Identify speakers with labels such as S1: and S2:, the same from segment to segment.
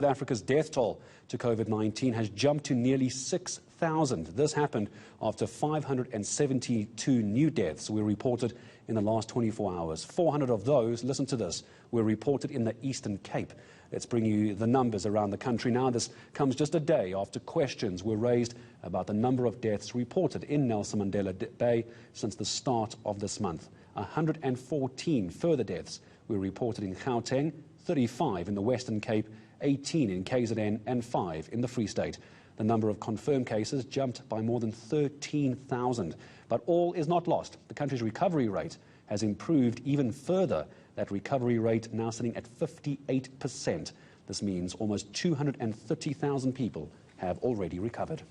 S1: South Africa's death toll to COVID-19 has jumped to nearly 6,000. This happened after 572 new deaths were reported in the last 24 hours. 400 of those, listen to this, were reported in the Eastern Cape. Let's bring you the numbers around the country now. This comes just a day after questions were raised about the number of deaths reported in Nelson Mandela Bay since the start of this month. 114 further deaths were reported in Gauteng, 35 in the Western Cape, 18 in KZN and 5 in the Free State. The number of confirmed cases jumped by more than 13,000. But all is not lost. The country's recovery rate has improved even further. That recovery rate now sitting at 58%. This means almost 230,000 people have already recovered.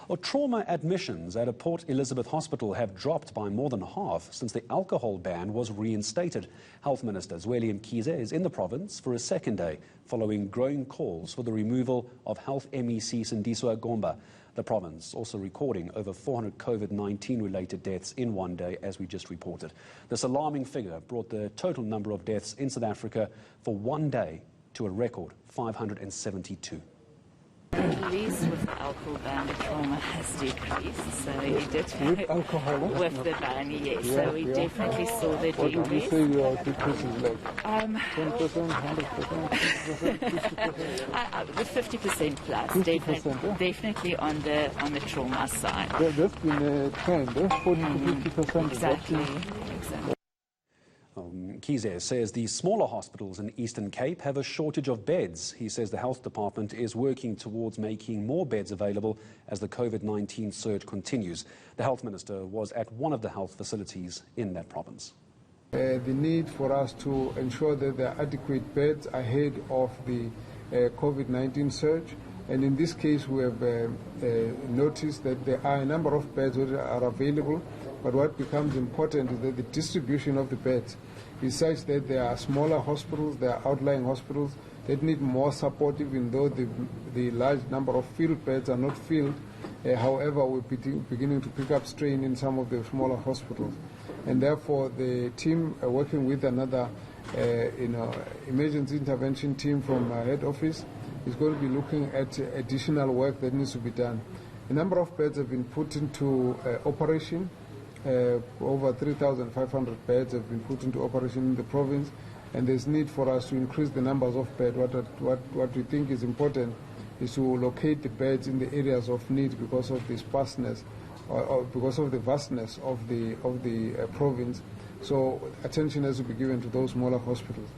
S1: Well, trauma admissions at a Port Elizabeth hospital have dropped by more than half since the alcohol ban was reinstated. Health Minister Zweli Mkhize is in the province for a second day following growing calls for the removal of Health MEC Sindiswa Gomba. The province also recording over 400 COVID-19 related deaths in one day, as we just reported. This alarming figure brought the total number of deaths in South Africa for one day to a record 572.
S2: At least with the alcohol ban, the trauma has decreased. So we did with alcohol with the ban, yes. Yeah, so we definitely saw the decrease.
S3: What would you say your decrease is like? 10%, 100%, 50%?
S2: With 50% plus,
S3: 50%,
S2: definitely on the trauma side.
S3: That's been a trend, 40 to 50%.
S2: Exactly.
S1: Mkhize says the smaller hospitals in Eastern Cape have a shortage of beds. He says the health department is working towards making more beds available as the COVID-19 surge continues. The health minister was at one of the health facilities in that province.
S3: The need for us to ensure that there are adequate beds ahead of the COVID-19 surge. And in this case, we have noticed that there are a number of beds that are available, but what becomes important is that the distribution of the beds is such that there are smaller hospitals, there are outlying hospitals that need more support, even though the large number of filled beds are not filled. However, we're beginning to pick up strain in some of the smaller hospitals. And therefore, the team working with another emergency intervention team from head office is going to be looking at additional work that needs to be done. A number of beds have been put into operation. Over 3,500 beds have been put into operation in the province, and there's need for us to increase the numbers of beds. What we think is important is to locate the beds in the areas of need because of the sparseness or because of the vastness of the province. So attention has to be given to those smaller hospitals.